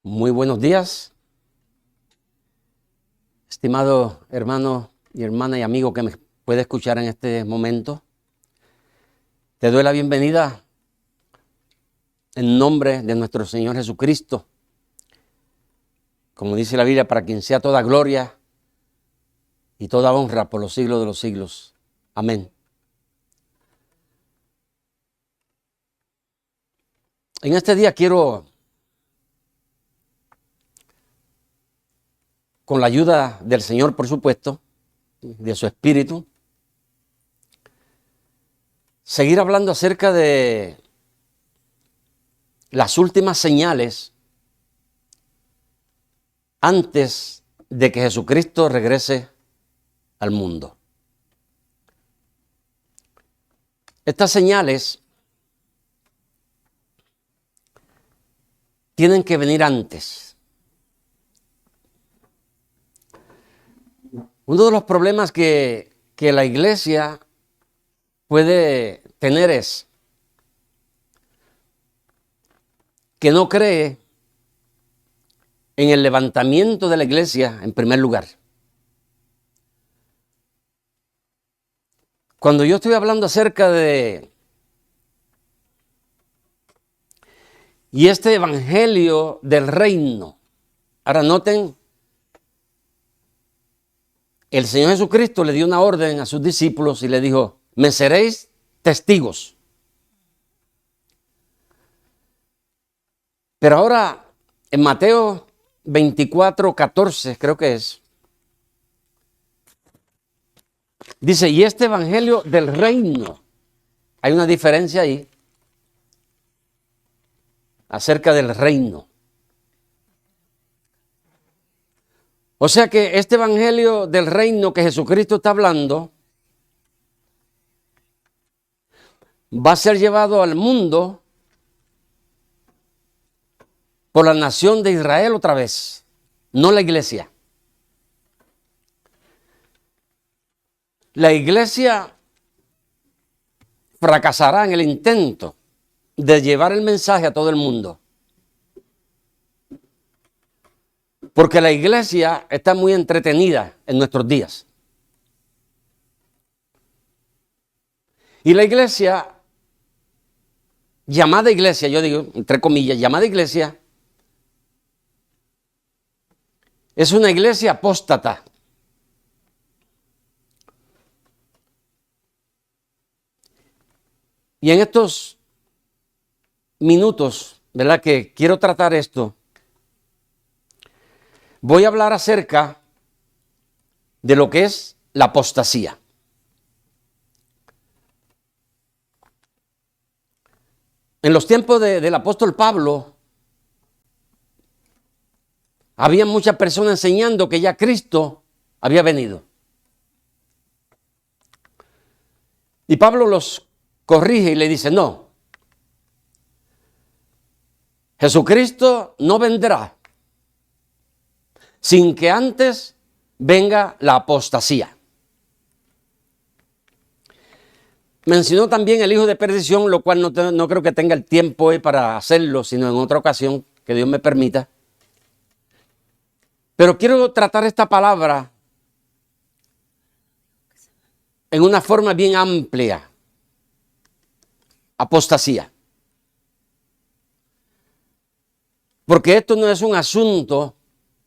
Muy buenos días, estimado hermano y hermana y amigo que me puede escuchar en este momento. Te doy la bienvenida en nombre de nuestro Señor Jesucristo. Como dice la Biblia, para quien sea toda gloria y toda honra por los siglos de los siglos. Amén. En este día quiero, con la ayuda del Señor, por supuesto, de su Espíritu, seguir hablando acerca de las últimas señales antes de que Jesucristo regrese al mundo. Estas señales tienen que venir antes. Uno de los problemas que la iglesia puede tener es que no cree en el levantamiento de la iglesia en primer lugar. Cuando yo estoy hablando acerca de este evangelio del reino, ahora noten, el Señor Jesucristo le dio una orden a sus discípulos y le dijo: me seréis testigos. Pero ahora en Mateo 24:14 creo que es, dice: y este evangelio del reino, hay una diferencia ahí acerca del reino. O sea que este evangelio del reino que Jesucristo está hablando va a ser llevado al mundo por la nación de Israel otra vez, no la iglesia. La iglesia fracasará en el intento de llevar el mensaje a todo el mundo. Porque la iglesia está muy entretenida en nuestros días. Y la iglesia, llamada iglesia, yo digo, entre comillas, llamada iglesia, es una iglesia apóstata. Y en estos minutos, ¿verdad?, que quiero tratar esto, voy a hablar acerca de lo que es la apostasía. En los tiempos del apóstol Pablo, había muchas personas enseñando que ya Cristo había venido. Y Pablo los corrige y le dice: no, Jesucristo no vendrá sin que antes venga la apostasía. Mencionó también el hijo de perdición, lo cual no creo que tenga el tiempo hoy para hacerlo, sino en otra ocasión, que Dios me permita. Pero quiero tratar esta palabra en una forma bien amplia. Apostasía. Porque esto no es un asunto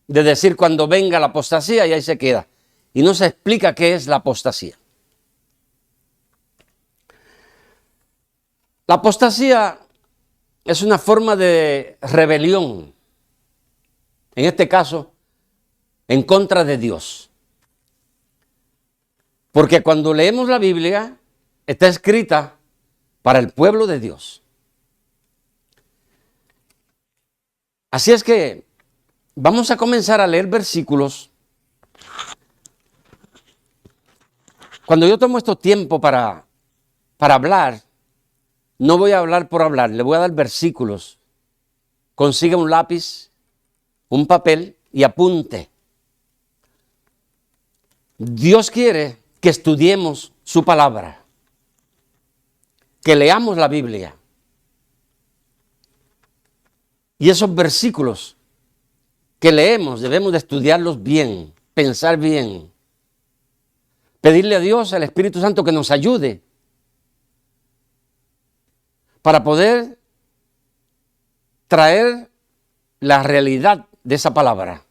de decir cuando venga la apostasía y ahí se queda. Y no se explica qué es la apostasía. La apostasía es una forma de rebelión, en este caso, en contra de Dios. Porque cuando leemos la Biblia, está escrita para el pueblo de Dios. Así es que vamos a comenzar a leer versículos. Cuando yo tomo este tiempo para hablar, no voy a hablar por hablar, le voy a dar versículos. Consiga un lápiz, un papel y apunte. Dios quiere que estudiemos su palabra, que leamos la Biblia. Y esos versículos que leemos debemos de estudiarlos bien, pensar bien, pedirle a Dios, al Espíritu Santo, que nos ayude para poder traer la realidad de esa palabra.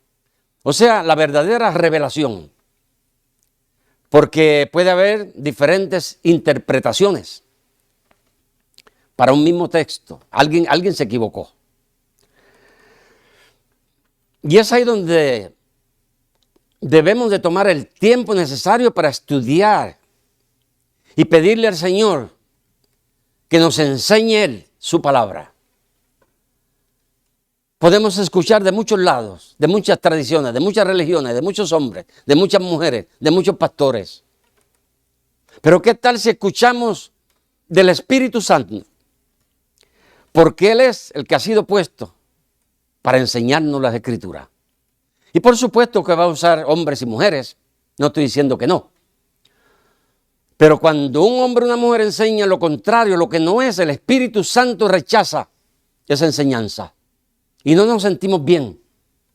O sea, la verdadera revelación. Porque puede haber diferentes interpretaciones para un mismo texto. Alguien se equivocó. Y es ahí donde debemos de tomar el tiempo necesario para estudiar y pedirle al Señor que nos enseñe Él su palabra. Podemos escuchar de muchos lados, de muchas tradiciones, de muchas religiones, de muchos hombres, de muchas mujeres, de muchos pastores. Pero ¿qué tal si escuchamos del Espíritu Santo? Porque Él es el que ha sido puesto para enseñarnos las Escrituras. Y por supuesto que va a usar hombres y mujeres, no estoy diciendo que no. Pero cuando un hombre o una mujer enseña lo contrario, lo que no es, el Espíritu Santo rechaza esa enseñanza. Y no nos sentimos bien,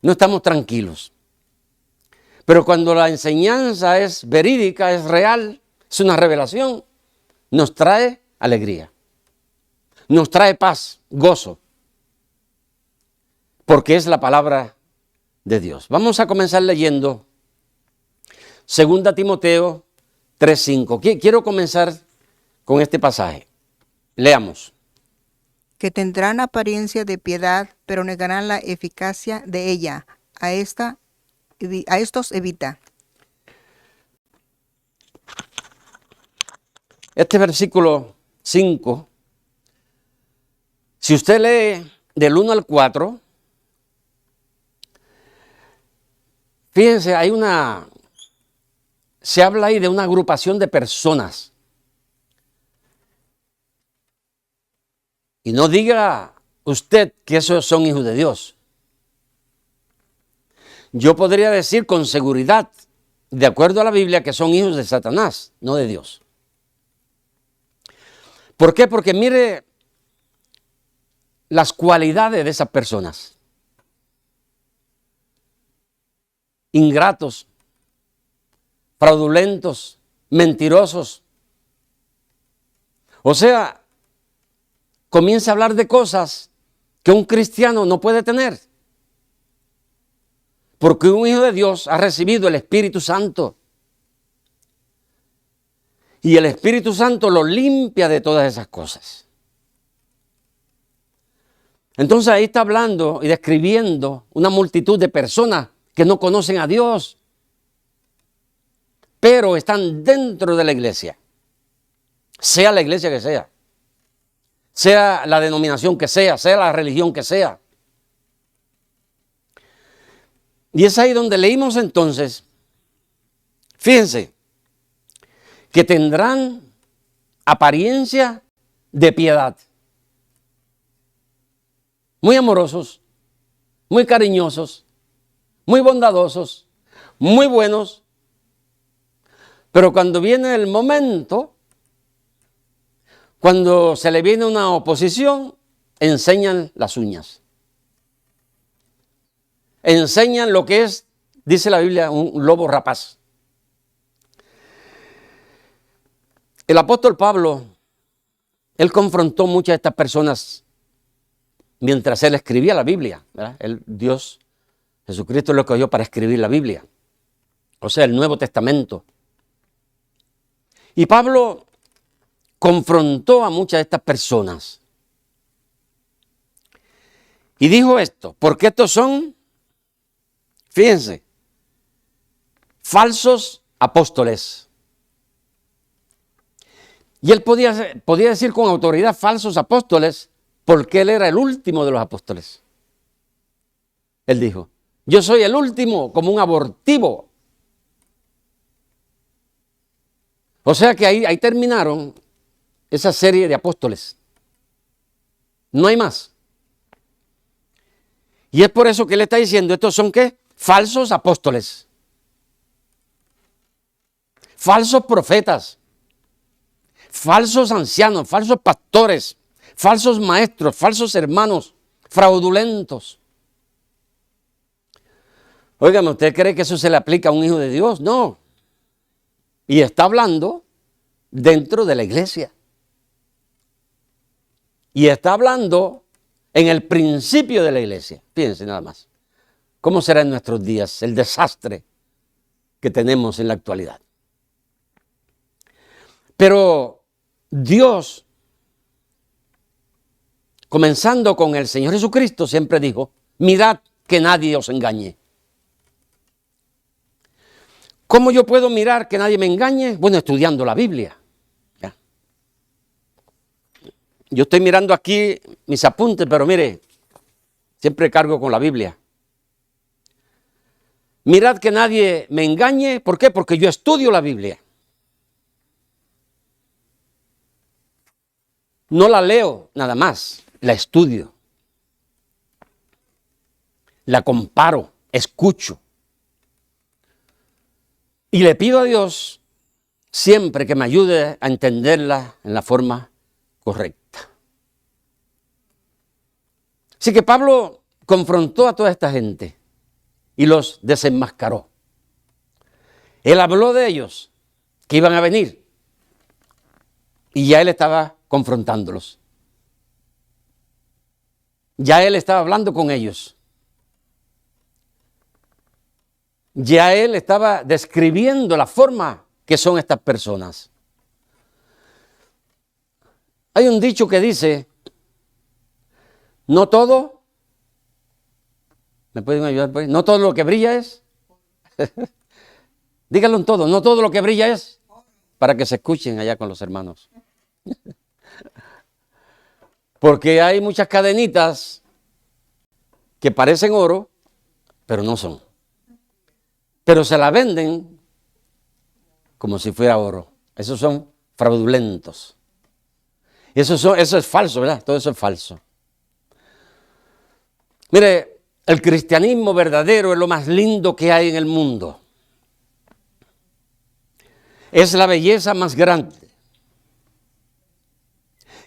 no estamos tranquilos. Pero cuando la enseñanza es verídica, es real, es una revelación, nos trae alegría, nos trae paz, gozo, porque es la palabra de Dios. Vamos a comenzar leyendo 2 Timoteo 3:5. Quiero comenzar con este pasaje. Leamos. Que tendrán apariencia de piedad, pero negarán la eficacia de ella. A estos evita. Este versículo 5, si usted lee del 1 al 4, fíjense, se habla ahí de una agrupación de personas. Y no diga usted que esos son hijos de Dios. Yo podría decir con seguridad, de acuerdo a la Biblia, que son hijos de Satanás, no de Dios. ¿Por qué? Porque mire las cualidades de esas personas. Ingratos, fraudulentos, mentirosos. O sea, comienza a hablar de cosas que un cristiano no puede tener. Porque un hijo de Dios ha recibido el Espíritu Santo. Y el Espíritu Santo lo limpia de todas esas cosas. Entonces ahí está hablando y describiendo una multitud de personas que no conocen a Dios, pero están dentro de la iglesia. Sea la iglesia que sea. Sea la denominación que sea la religión que sea. Y es ahí donde leímos entonces, fíjense, que tendrán apariencia de piedad. Muy amorosos, muy cariñosos, muy bondadosos, muy buenos. Pero cuando viene el momento, cuando se le viene una oposición, enseñan las uñas. Enseñan lo que es, dice la Biblia, un lobo rapaz. El apóstol Pablo, él confrontó muchas de estas personas mientras él escribía la Biblia, ¿verdad? Dios, Jesucristo lo escogió para escribir la Biblia, o sea, el Nuevo Testamento. Y Pablo confrontó a muchas de estas personas y dijo esto, porque estos son, fíjense, falsos apóstoles. Y él podía decir con autoridad falsos apóstoles porque él era el último de los apóstoles. Él dijo, yo soy el último como un abortivo. O sea que ahí terminaron esa serie de apóstoles. No hay más. Y es por eso que él está diciendo, estos son ¿qué? Falsos apóstoles. Falsos profetas. Falsos ancianos, falsos pastores, falsos maestros, falsos hermanos, fraudulentos. Óigame, ¿usted cree que eso se le aplica a un hijo de Dios? No. Y está hablando dentro de la iglesia. Y está hablando en el principio de la iglesia. Fíjense nada más. ¿Cómo será en nuestros días el desastre que tenemos en la actualidad? Pero Dios, comenzando con el Señor Jesucristo, siempre dijo, mirad que nadie os engañe. ¿Cómo yo puedo mirar que nadie me engañe? Bueno, estudiando la Biblia. ¿Ya? Yo estoy mirando aquí mis apuntes, pero mire, siempre cargo con la Biblia. Mirad que nadie me engañe. ¿Por qué? Porque yo estudio la Biblia. No la leo nada más, la estudio. La comparo, escucho. Y le pido a Dios siempre que me ayude a entenderla en la forma correcta. Así que Pablo confrontó a toda esta gente y los desenmascaró. Él habló de ellos, que iban a venir, y ya él estaba confrontándolos. Ya él estaba hablando con ellos. Ya él estaba describiendo la forma que son estas personas. Hay un dicho que dice, no todo, ¿me pueden ayudar? No todo lo que brilla es, díganlo en todo, no todo lo que brilla es, para que se escuchen allá con los hermanos. Porque hay muchas cadenitas que parecen oro, pero no son. Pero se la venden como si fuera oro. Esos son fraudulentos. Eso es falso, ¿verdad? Todo eso es falso. Mire, el cristianismo verdadero es lo más lindo que hay en el mundo. Es la belleza más grande.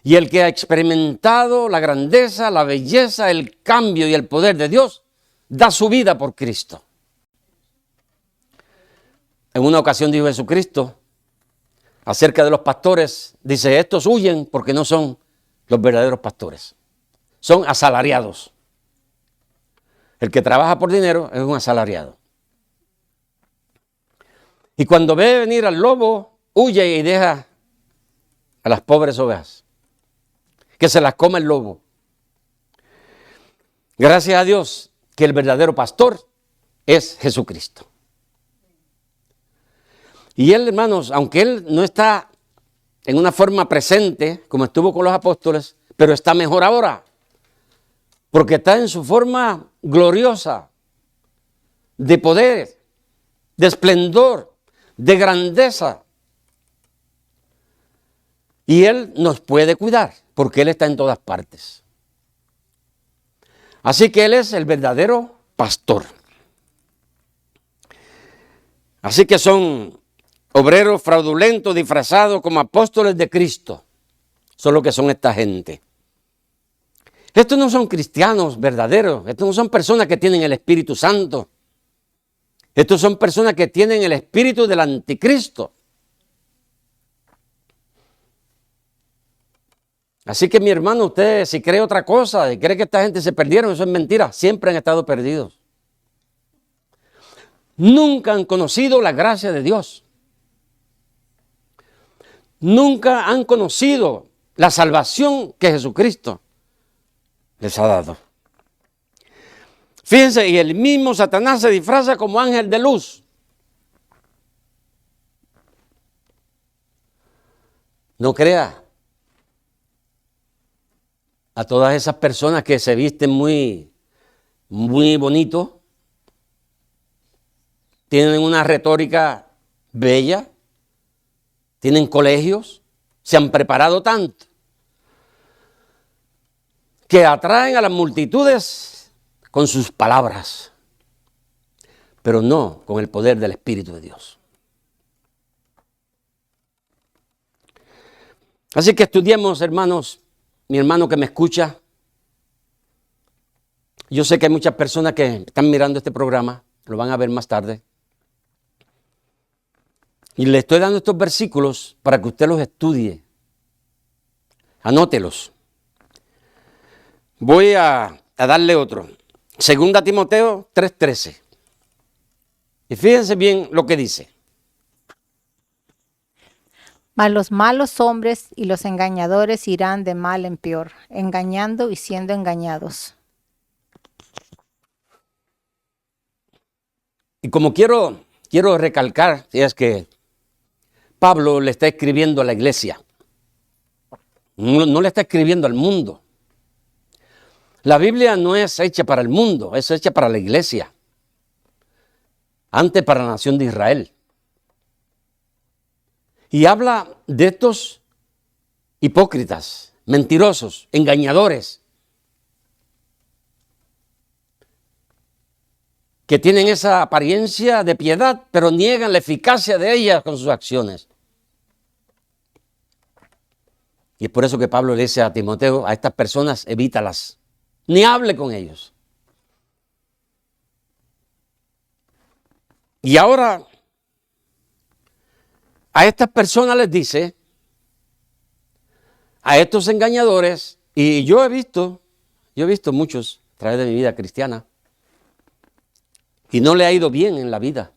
Y el que ha experimentado la grandeza, la belleza, el cambio y el poder de Dios, da su vida por Cristo. En una ocasión dijo Jesucristo acerca de los pastores, dice, estos huyen porque no son los verdaderos pastores. Son asalariados. El que trabaja por dinero es un asalariado. Y cuando ve venir al lobo, huye y deja a las pobres ovejas. Que se las coma el lobo. Gracias a Dios que el verdadero pastor es Jesucristo. Y él, hermanos, aunque él no está en una forma presente, como estuvo con los apóstoles, pero está mejor ahora. Porque está en su forma gloriosa, de poder, de esplendor, de grandeza. Y él nos puede cuidar, porque él está en todas partes. Así que él es el verdadero pastor. Así que son obreros fraudulentos disfrazados como apóstoles de Cristo. Son lo que son esta gente. Estos no son cristianos verdaderos. Estos no son personas que tienen el Espíritu Santo. Estos son personas que tienen el espíritu del anticristo. Así que mi hermano, usted si cree otra cosa y cree que esta gente se perdieron, eso es mentira. Siempre han estado perdidos. Nunca han conocido la gracia de Dios. Nunca han conocido la salvación que Jesucristo les ha dado. Fíjense, y el mismo Satanás se disfraza como ángel de luz. No crea a todas esas personas que se visten muy bonito, tienen una retórica bella, tienen colegios, se han preparado tanto, que atraen a las multitudes con sus palabras, pero no con el poder del Espíritu de Dios. Así que estudiemos, hermanos, mi hermano que me escucha. Yo sé que hay muchas personas que están mirando este programa lo van a ver más tarde. Y le estoy dando estos versículos para que usted los estudie. Anótelos. Voy a darle otro. Segunda Timoteo 3:13. Y fíjense bien lo que dice. Mas los malos hombres y los engañadores irán de mal en peor, engañando y siendo engañados. Y como quiero recalcar, es que Pablo le está escribiendo a la iglesia. No le está escribiendo al mundo. La Biblia no es hecha para el mundo, es hecha para la iglesia. Antes para la nación de Israel. Y habla de estos hipócritas, mentirosos, engañadores, que tienen esa apariencia de piedad, pero niegan la eficacia de ella con sus acciones. Y es por eso que Pablo le dice a Timoteo, a estas personas, evítalas, ni hable con ellos. Y ahora, a estas personas les dice, a estos engañadores, y yo he visto muchos a través de mi vida cristiana, y no le ha ido bien en la vida.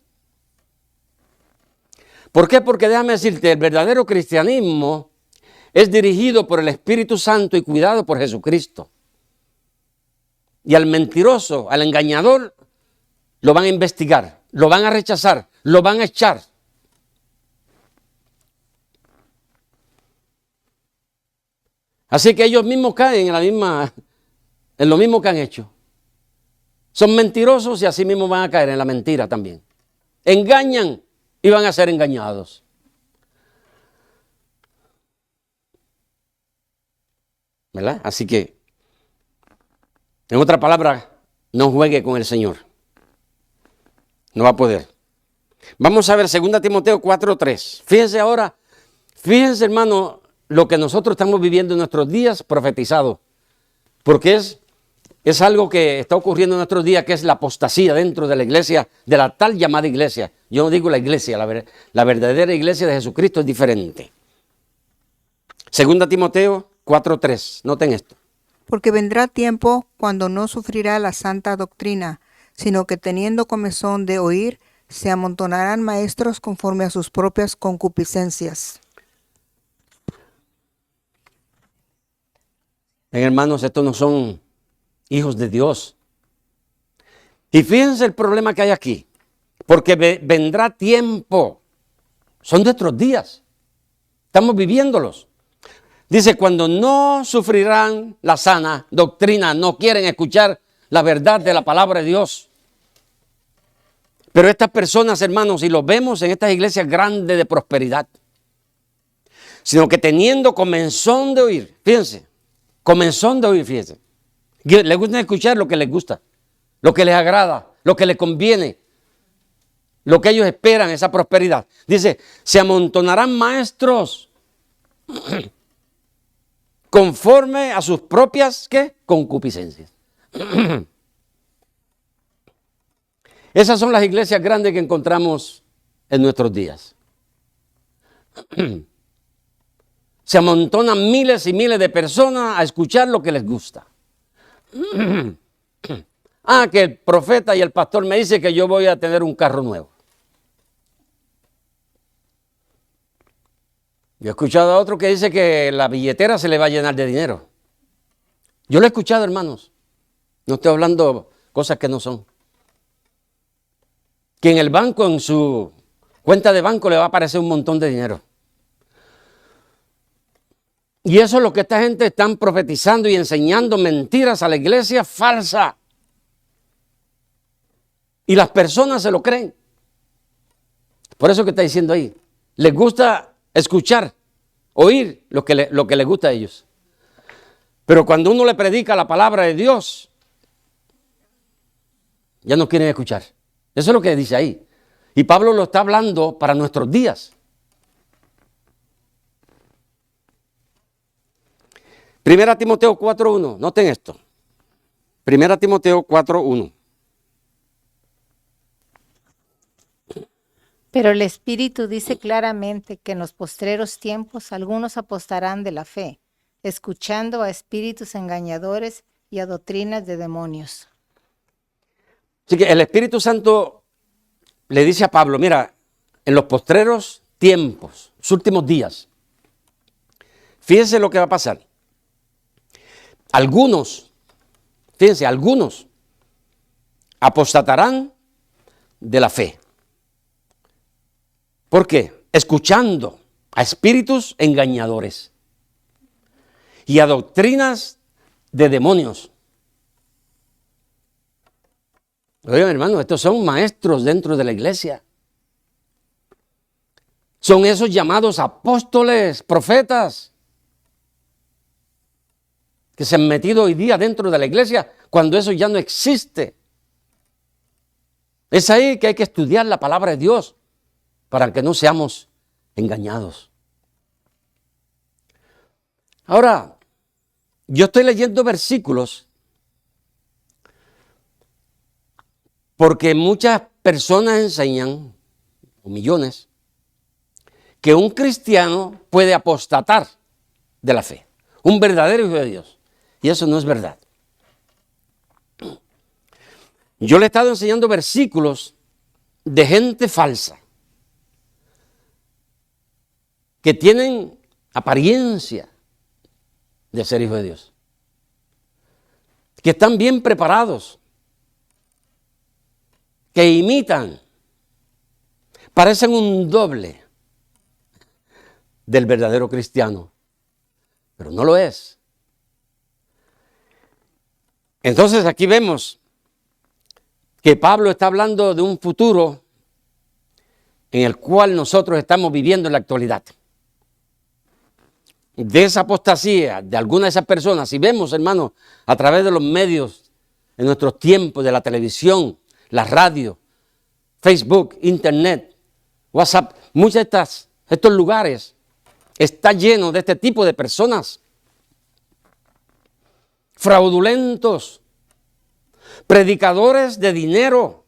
¿Por qué? Porque déjame decirte, el verdadero cristianismo es dirigido por el Espíritu Santo y cuidado por Jesucristo. Y al mentiroso, al engañador, lo van a investigar, lo van a rechazar, lo van a echar. Así que ellos mismos caen en lo mismo que han hecho. Son mentirosos y así mismo van a caer en la mentira también. Engañan y van a ser engañados. ¿Verdad? Así que, en otra palabra, no juegue con el Señor. No va a poder. Vamos a ver 2 Timoteo 4:3. Fíjense hermano, lo que nosotros estamos viviendo en nuestros días profetizado. Porque es algo que está ocurriendo en nuestros días, que es la apostasía dentro de la iglesia, de la tal llamada iglesia. Yo no digo la iglesia, la verdadera iglesia de Jesucristo es diferente. 2 Timoteo 4:3, noten esto. Porque vendrá tiempo cuando no sufrirá la santa doctrina, sino que teniendo comezón de oír, se amontonarán maestros conforme a sus propias concupiscencias. Hermanos, estos no son hijos de Dios. Y fíjense el problema que hay aquí. Porque vendrá tiempo. Son nuestros días. Estamos viviéndolos. Dice, cuando no sufrirán la sana doctrina, no quieren escuchar la verdad de la palabra de Dios. Pero estas personas, hermanos, y los vemos en estas iglesias grandes de prosperidad, sino que teniendo comezón de oír, fíjense, comezón de oír, fíjense, les gusta escuchar lo que les gusta, lo que les agrada, lo que les conviene, lo que ellos esperan, esa prosperidad. Dice, se amontonarán maestros conforme a sus propias, ¿qué? Concupiscencias. Esas son las iglesias grandes que encontramos en nuestros días. Se amontonan miles y miles de personas a escuchar lo que les gusta. Que el profeta y el pastor me dice que yo voy a tener un carro nuevo. Yo he escuchado a otro que dice que la billetera se le va a llenar de dinero. Yo lo he escuchado, hermanos. No estoy hablando cosas que no son. Que en el banco, en su cuenta de banco, le va a aparecer un montón de dinero. Y eso es lo que esta gente están profetizando y enseñando mentiras a la iglesia falsa. Y las personas se lo creen. Por eso que está diciendo ahí. Les gusta escuchar, oír lo que les gusta a ellos. Pero cuando uno le predica la palabra de Dios, ya no quieren escuchar. Eso es lo que dice ahí. Y Pablo lo está hablando para nuestros días. 1 Timoteo 4:1, noten esto. 1 Timoteo 4:1. Pero el Espíritu dice claramente que en los postreros tiempos algunos apostarán de la fe, escuchando a espíritus engañadores y a doctrinas de demonios. Así que el Espíritu Santo le dice a Pablo, mira, en los postreros tiempos, los últimos días, fíjense lo que va a pasar. Algunos apostatarán de la fe. ¿Por qué? Escuchando a espíritus engañadores y a doctrinas de demonios. Oigan, hermano, estos son maestros dentro de la iglesia. Son esos llamados apóstoles, profetas, que se han metido hoy día dentro de la iglesia cuando eso ya no existe. Es ahí que hay que estudiar la palabra de Dios para que no seamos engañados. Ahora, yo estoy leyendo versículos porque muchas personas enseñan, o millones, que un cristiano puede apostatar de la fe, un verdadero hijo de Dios. Y eso no es verdad. Yo le he estado enseñando versículos de gente falsa, que tienen apariencia de ser hijos de Dios, que están bien preparados, que imitan, parecen un doble del verdadero cristiano, pero no lo es. Entonces aquí vemos que Pablo está hablando de un futuro en el cual nosotros estamos viviendo en la actualidad. De esa apostasía de algunas de esas personas, si vemos, hermanos, a través de los medios, en nuestros tiempos, de la televisión, la radio, Facebook, Internet, WhatsApp, muchos de estos lugares están llenos de este tipo de personas fraudulentos, predicadores de dinero.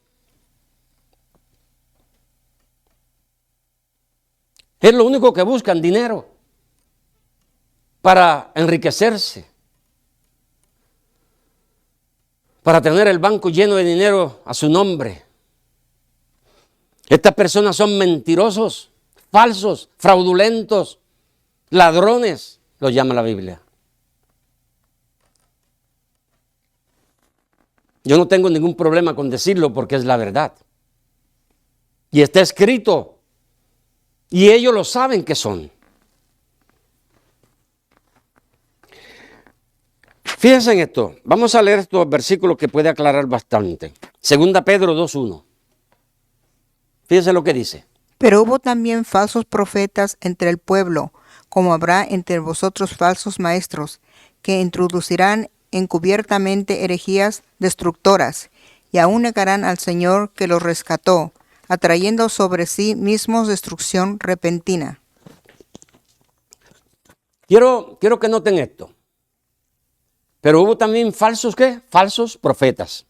Es lo único que buscan, dinero, para enriquecerse, para tener el banco lleno de dinero a su nombre. Estas personas son mentirosos, falsos, fraudulentos, ladrones, los llama la Biblia. Yo no tengo ningún problema con decirlo porque es la verdad. Y está escrito. Y ellos lo saben que son. Fíjense en esto. Vamos a leer estos versículos que puede aclarar bastante. Segunda Pedro 2:1. Fíjense lo que dice. Pero hubo también falsos profetas entre el pueblo, como habrá entre vosotros falsos maestros, que introducirán encubiertamente herejías destructoras, y aún negarán al Señor que los rescató, atrayendo sobre sí mismos destrucción repentina. Quiero que noten esto. Pero hubo también falsos, ¿qué? Falsos profetas.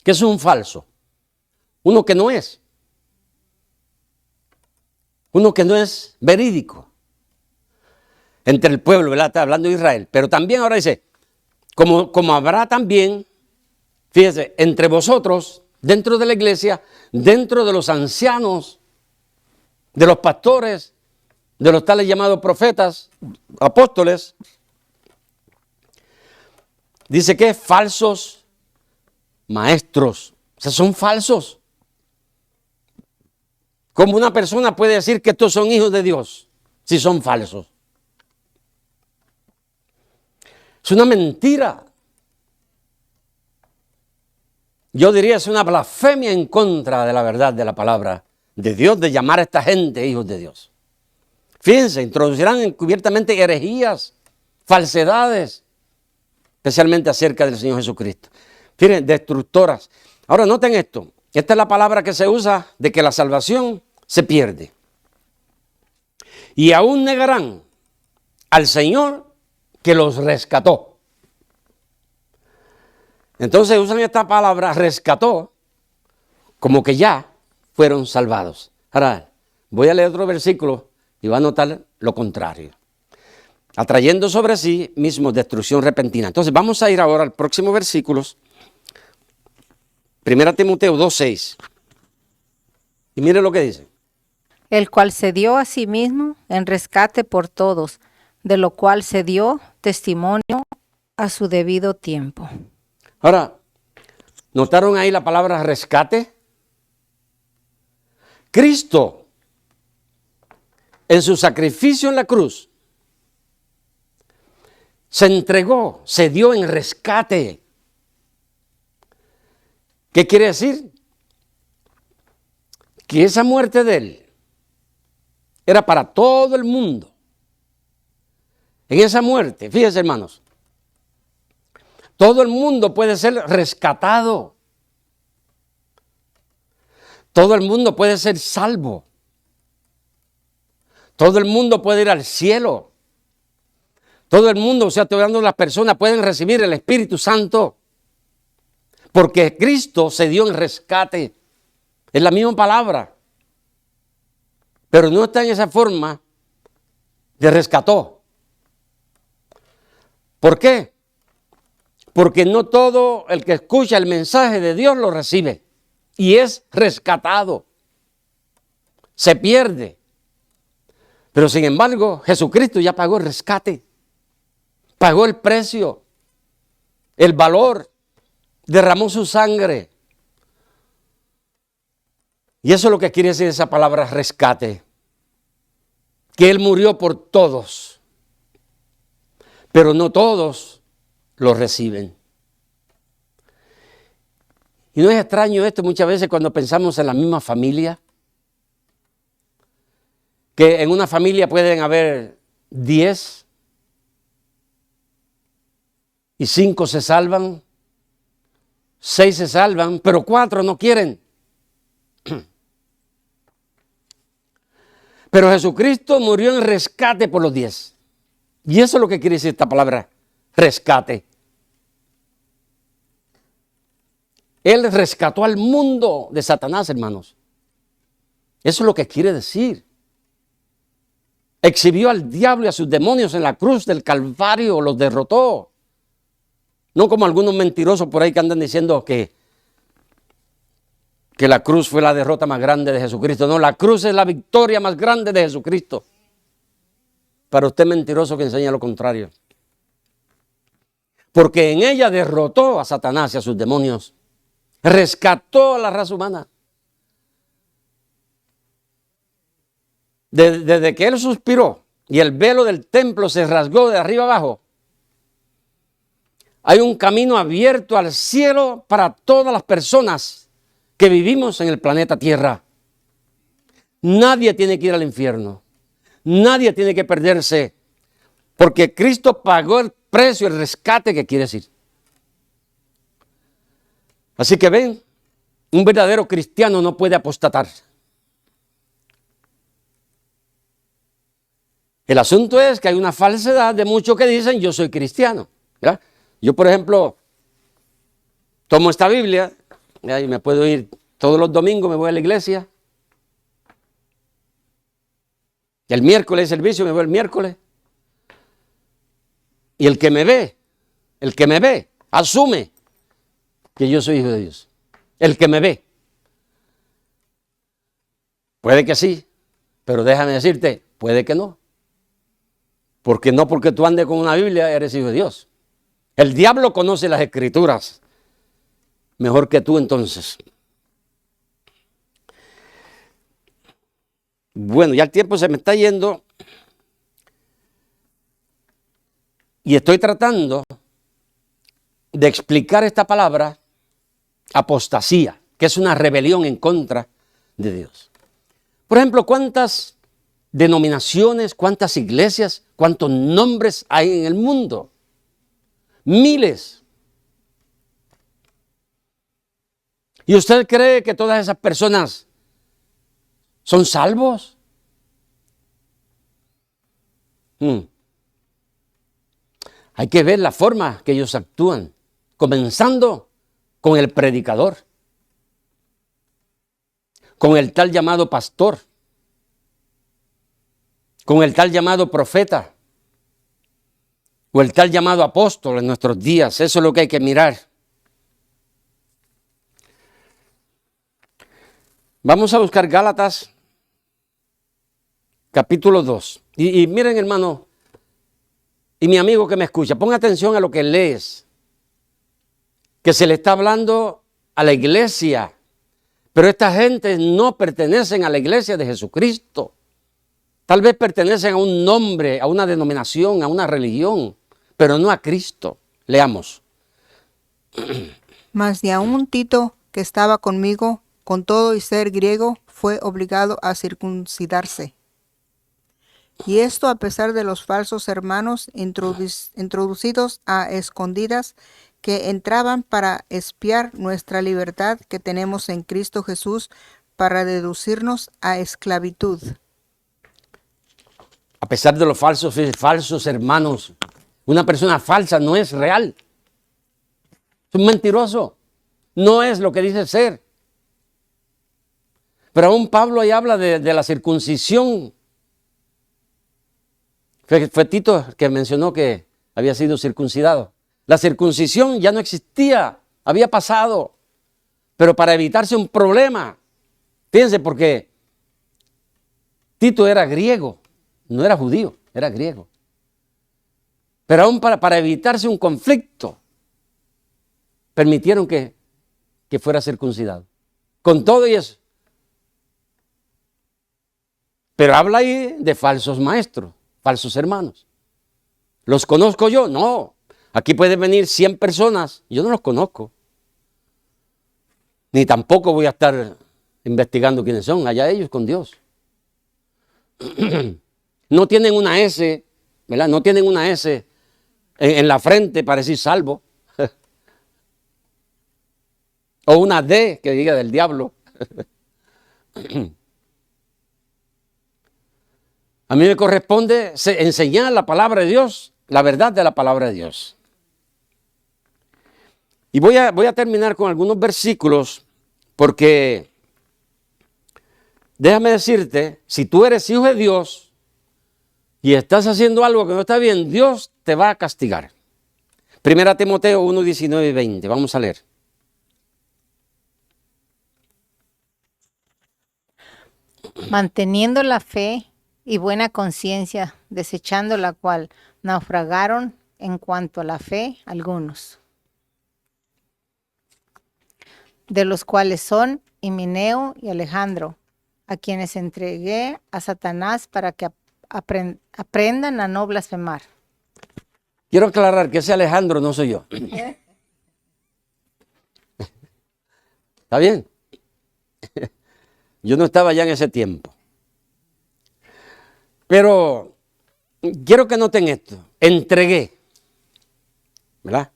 ¿Qué es un falso? Uno que no es. Uno que no es verídico. Entre el pueblo, ¿verdad? Está hablando de Israel. Pero también ahora dice, como habrá también, fíjese, entre vosotros, dentro de la iglesia, dentro de los ancianos, de los pastores, de los tales llamados profetas, apóstoles, dice que falsos maestros. O sea, son falsos. ¿Cómo una persona puede decir que estos son hijos de Dios si son falsos? Es una mentira. Yo diría es una blasfemia en contra de la verdad de la palabra de Dios, de llamar a esta gente hijos de Dios. Fíjense, introducirán encubiertamente herejías, falsedades, especialmente acerca del Señor Jesucristo. Fíjense, destructoras. Ahora noten esto. Esta es la palabra que se usa de que la salvación se pierde. Y aún negarán al Señor que los rescató. Entonces usan esta palabra rescató como que ya fueron salvados. Ahora, voy a leer otro versículo y va a notar lo contrario. Atrayendo sobre sí mismo destrucción repentina. Entonces vamos a ir ahora al próximo versículo. 1 Timoteo 2:6. Y mire lo que dice. El cual se dio a sí mismo en rescate por todos, de lo cual se dio testimonio a su debido tiempo. Ahora, ¿notaron ahí la palabra rescate? Cristo, en su sacrificio en la cruz, se entregó, se dio en rescate. ¿Qué quiere decir? Que esa muerte de Él era para todo el mundo. En esa muerte, fíjense hermanos, todo el mundo puede ser rescatado. Todo el mundo puede ser salvo. Todo el mundo puede ir al cielo. Todo el mundo, o sea, estoy hablando de las personas, pueden recibir el Espíritu Santo. Porque Cristo se dio en rescate. Es la misma palabra. Pero no está en esa forma de rescató. ¿Por qué? Porque no todo el que escucha el mensaje de Dios lo recibe. Y es rescatado. Se pierde. Pero sin embargo, Jesucristo ya pagó el rescate. Pagó el precio. El valor. Derramó su sangre. Y eso es lo que quiere decir esa palabra rescate. Que Él murió por todos. Pero no todos lo reciben. Y no es extraño esto muchas veces cuando pensamos en la misma familia. Que en una familia pueden haber 10 y 5 se salvan, 6 se salvan, pero 4 no quieren. Pero Jesucristo murió en rescate por los 10. Y eso es lo que quiere decir esta palabra, rescate. Él rescató al mundo de Satanás, hermanos. Eso es lo que quiere decir. Exhibió al diablo y a sus demonios en la cruz del Calvario, los derrotó. No como algunos mentirosos por ahí que andan diciendo que la cruz fue la derrota más grande de Jesucristo. No, la cruz es la victoria más grande de Jesucristo. Para usted mentiroso que enseña lo contrario. Porque en ella derrotó a Satanás y a sus demonios. Rescató a la raza humana. Desde que Él suspiró y el velo del templo se rasgó de arriba abajo, hay un camino abierto al cielo para todas las personas que vivimos en el planeta Tierra. Nadie tiene que ir al infierno. Nadie tiene que perderse. Porque Cristo pagó el precio, el rescate que quiere decir. Así que ven, un verdadero cristiano no puede apostatar. El asunto es que hay una falsedad de muchos que dicen yo soy cristiano. ¿Ya? Yo, por ejemplo, tomo esta Biblia y me puedo ir todos los domingos, me voy a la iglesia. El miércoles es servicio, me voy el miércoles. Y el que me ve, asume que yo soy hijo de Dios. El que me ve. Puede que sí, pero déjame decirte, puede que no. Porque no porque tú andes con una Biblia eres hijo de Dios. El diablo conoce las Escrituras mejor que tú entonces. Bueno, ya el tiempo se me está yendo y estoy tratando de explicar esta palabra apostasía, que es una rebelión en contra de Dios. Por ejemplo, ¿cuántas denominaciones, cuántas iglesias, cuántos nombres hay en el mundo? Miles. ¿Y usted cree que todas esas personas son salvos? Hay que ver la forma que ellos actúan, comenzando con el predicador. con el tal llamado pastor, con el tal llamado profeta o el tal llamado apóstol en nuestros días. Eso es lo que hay que mirar. Vamos a buscar Gálatas capítulo 2. Y miren, hermano, y mi amigo que me escucha, ponga atención a lo que lees, que se le está hablando a la iglesia, pero esta gente no pertenecen a la iglesia de Jesucristo. Tal vez pertenecen a un nombre, a una denominación, a una religión, pero no a Cristo. Leamos. Mas ni aun Tito, que estaba conmigo, con todo y ser griego, fue obligado a circuncidarse. Y esto a pesar de los falsos hermanos introducidos a escondidas, que entraban para espiar nuestra libertad que tenemos en Cristo Jesús, para deducirnos a esclavitud. A pesar de los falsos hermanos, una persona falsa no es real. Es un mentiroso. No es lo que dice ser. Pero aún Pablo ahí habla de la circuncisión. Fue Tito que mencionó que había sido circuncidado. La circuncisión ya no existía, había pasado. Pero para evitarse un problema, fíjense, porque Tito era griego, no era judío, era griego. Pero aún para evitarse un conflicto, permitieron que fuera circuncidado. Con todo y eso. Pero habla ahí de falsos maestros, falsos hermanos. ¿Los conozco yo? No. Aquí pueden venir 100 personas, yo no los conozco. Ni tampoco voy a estar investigando quiénes son, allá ellos con Dios. No tienen una S, ¿verdad? No tienen una S en la frente para decir salvo. O una D que diga del diablo. A mí me corresponde enseñar la palabra de Dios, la verdad de la palabra de Dios. Y voy a terminar con algunos versículos porque déjame decirte, si tú eres hijo de Dios y estás haciendo algo que no está bien, Dios te va a castigar. Primera Timoteo 1, 19 y 20, vamos a leer. Manteniendo la fe y buena conciencia, desechando la cual naufragaron en cuanto a la fe algunos, de los cuales son Himeneo y Alejandro, a quienes entregué a Satanás para que aprendan a no blasfemar. Quiero aclarar que ese Alejandro no soy yo. ¿Está bien? Yo no estaba ya en ese tiempo. Pero quiero que noten esto. Entregué. ¿Verdad?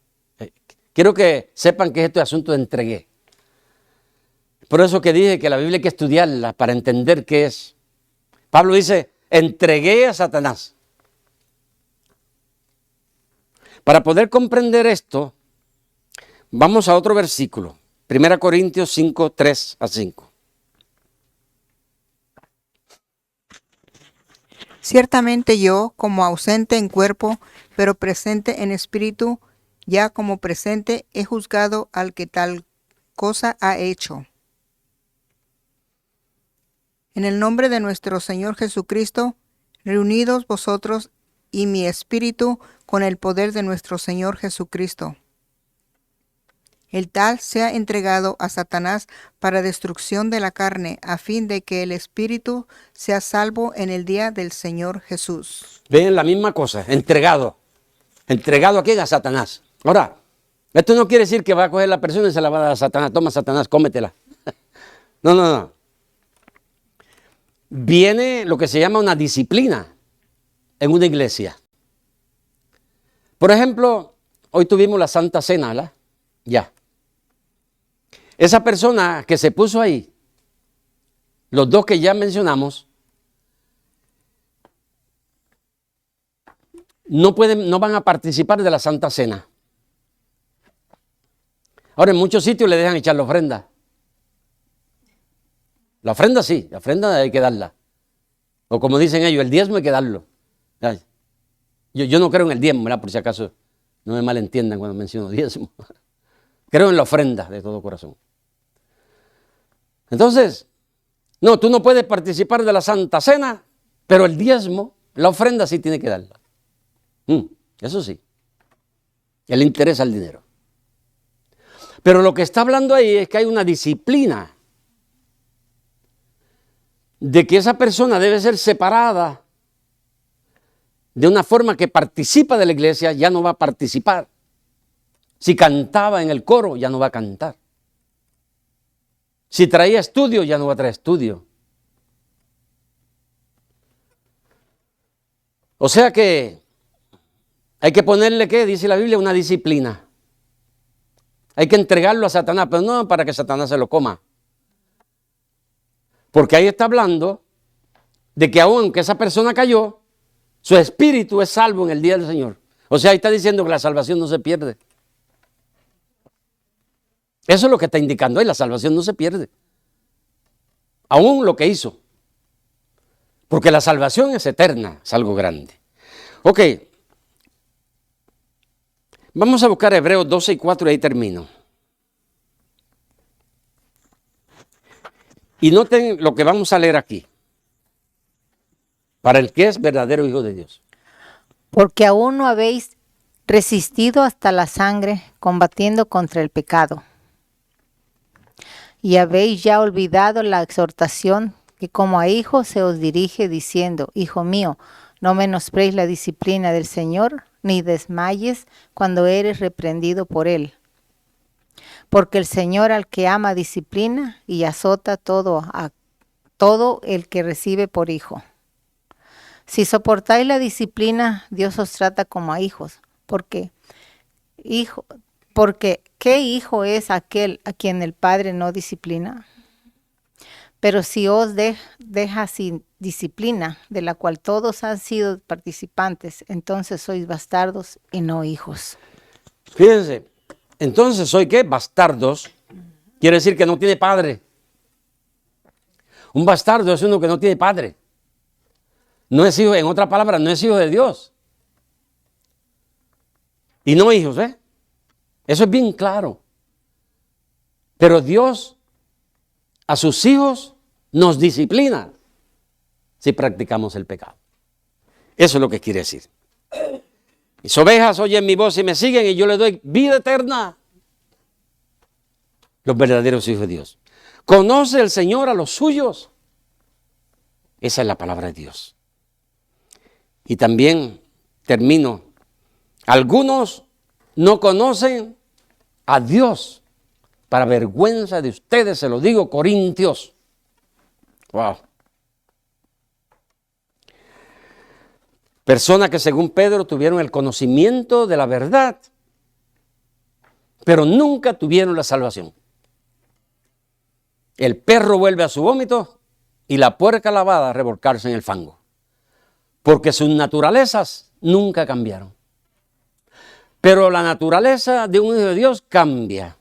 Quiero que sepan que esto es asunto de entregué. Por eso que dije que la Biblia hay que estudiarla para entender qué es. Pablo dice, entregué a Satanás. Para poder comprender esto, vamos a otro versículo. 1 Corintios 5, 3 a 5. Ciertamente yo, como ausente en cuerpo, pero presente en espíritu, ya como presente he juzgado al que tal cosa ha hecho. En el nombre de nuestro Señor Jesucristo, reunidos vosotros y mi espíritu con el poder de nuestro Señor Jesucristo. El tal sea entregado a Satanás para destrucción de la carne, a fin de que el espíritu sea salvo en el día del Señor Jesús. Ven la misma cosa, entregado. ¿Entregado a quién? A Satanás. Ahora, esto no quiere decir que va a coger la persona y se la va a dar a Satanás. Toma, Satanás, cómetela. No. Viene lo que se llama una disciplina en una iglesia. Por ejemplo, hoy tuvimos la Santa Cena, ¿verdad? Ya. Esa persona que se puso ahí, los dos que ya mencionamos, no van a participar de la Santa Cena. Ahora, en muchos sitios le dejan echar la ofrenda. La ofrenda sí, la ofrenda hay que darla. O como dicen ellos, el diezmo hay que darlo. Yo no creo en el diezmo, ¿verdad? Por si acaso no me malentiendan cuando menciono diezmo. Creo en la ofrenda de todo corazón. Entonces, no, tú no puedes participar de la Santa Cena, pero el diezmo, la ofrenda sí tiene que darla. Eso sí. Él le interesa el dinero. Pero lo que está hablando ahí es que hay una disciplina de que esa persona debe ser separada de una forma que participa de la iglesia, ya no va a participar. Si cantaba en el coro, ya no va a cantar. Si traía estudio, ya no va a traer estudio. O sea que hay que ponerle, ¿qué? Dice la Biblia, una disciplina. Hay que entregarlo a Satanás, pero no para que Satanás se lo coma. Porque ahí está hablando de que aunque esa persona cayó, su espíritu es salvo en el día del Señor. O sea, ahí está diciendo que la salvación no se pierde. Eso es lo que está indicando ahí, la salvación no se pierde. Aún lo que hizo. Porque la salvación es eterna, es algo grande. Ok. Vamos a buscar Hebreos 12:4 y ahí termino. Y noten lo que vamos a leer aquí. Para el que es verdadero hijo de Dios. Porque aún no habéis resistido hasta la sangre, combatiendo contra el pecado. Y habéis ya olvidado la exhortación que como a hijos se os dirige diciendo, Hijo mío, no menosprecies la disciplina del Señor, ni desmayes cuando eres reprendido por Él. Porque el Señor al que ama disciplina y azota a todo el que recibe por hijo. Si soportáis la disciplina, Dios os trata como a hijos. Porque ¿qué hijo es aquel a quien el Padre no disciplina? Pero si os deja sin disciplina, de la cual todos han sido participantes, entonces sois bastardos y no hijos. Fíjense, entonces soy ¿qué? Bastardos. Quiere decir que no tiene padre. Un bastardo es uno que no tiene padre. No es hijo, en otra palabra, no es hijo de Dios. Y no hijos, ¿eh? Eso es bien claro. Pero Dios a sus hijos nos disciplina si practicamos el pecado. Eso es lo que quiere decir. Mis ovejas oyen mi voz y me siguen y yo les doy vida eterna. Los verdaderos hijos de Dios. ¿Conoce el Señor a los suyos? Esa es la palabra de Dios. Y también termino. Algunos no conocen a Dios. Para vergüenza de ustedes se lo digo, Corintios. Wow. Personas que según Pedro tuvieron el conocimiento de la verdad, pero nunca tuvieron la salvación. El perro vuelve a su vómito y la puerca lavada a revolcarse en el fango. Porque sus naturalezas nunca cambiaron. Pero la naturaleza de un hijo de Dios cambia.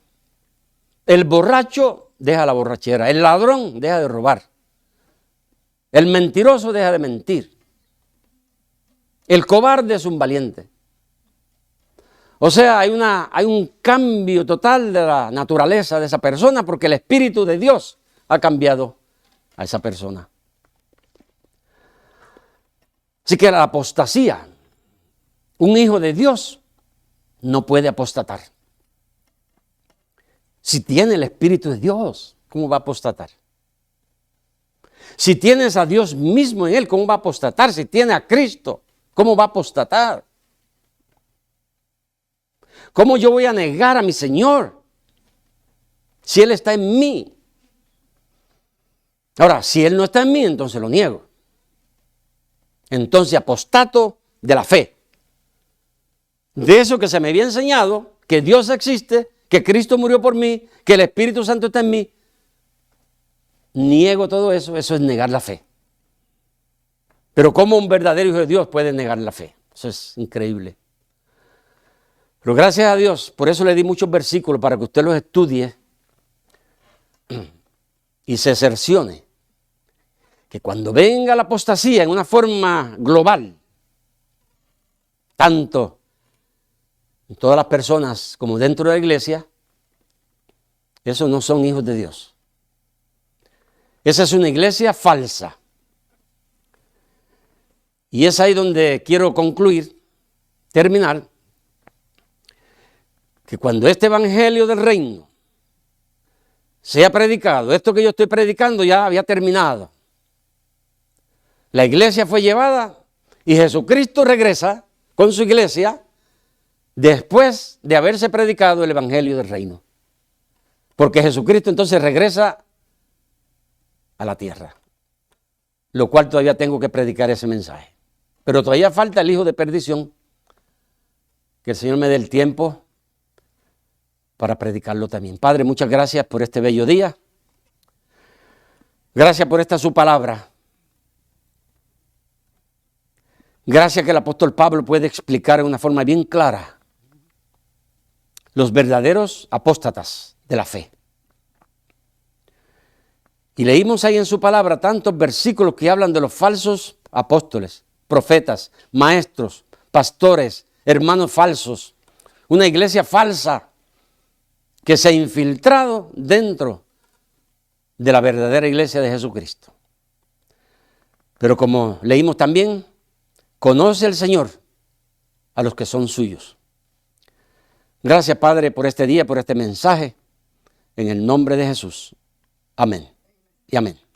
El borracho deja la borrachera, el ladrón deja de robar, el mentiroso deja de mentir, el cobarde es un valiente. O sea, hay un cambio total de la naturaleza de esa persona porque el Espíritu de Dios ha cambiado a esa persona. Así que la apostasía, un hijo de Dios no puede apostatar. Si tiene el Espíritu de Dios, ¿cómo va a apostatar? Si tienes a Dios mismo en él, ¿cómo va a apostatar? Si tiene a Cristo, ¿cómo va a apostatar? ¿Cómo yo voy a negar a mi Señor si Él está en mí? Ahora, si Él no está en mí, entonces lo niego. Entonces apostato de la fe. De eso que se me había enseñado, que Dios existe, que Cristo murió por mí, que el Espíritu Santo está en mí. Niego todo eso, eso es negar la fe. Pero ¿cómo un verdadero hijo de Dios puede negar la fe? Eso es increíble. Pero gracias a Dios, por eso le di muchos versículos para que usted los estudie y se cercione que cuando venga la apostasía en una forma global, tanto en todas las personas como dentro de la iglesia, esos no son hijos de Dios. Esa es una iglesia falsa. Y es ahí donde quiero concluir, terminar, que cuando este evangelio del reino sea predicado, esto que yo estoy predicando ya había terminado. La iglesia fue llevada y Jesucristo regresa con su iglesia después de haberse predicado el evangelio del reino. Porque Jesucristo entonces regresa a la tierra, lo cual todavía tengo que predicar ese mensaje. Pero todavía falta el hijo de perdición, que el Señor me dé el tiempo para predicarlo también. Padre, muchas gracias por este bello día. Gracias por esta su palabra. Gracias que el apóstol Pablo puede explicar de una forma bien clara los verdaderos apóstatas de la fe. Y leímos ahí en su palabra tantos versículos que hablan de los falsos apóstoles, profetas, maestros, pastores, hermanos falsos. Una iglesia falsa que se ha infiltrado dentro de la verdadera iglesia de Jesucristo. Pero como leímos también, conoce el Señor a los que son suyos. Gracias, Padre, por este día, por este mensaje. En el nombre de Jesús. Amén y amén.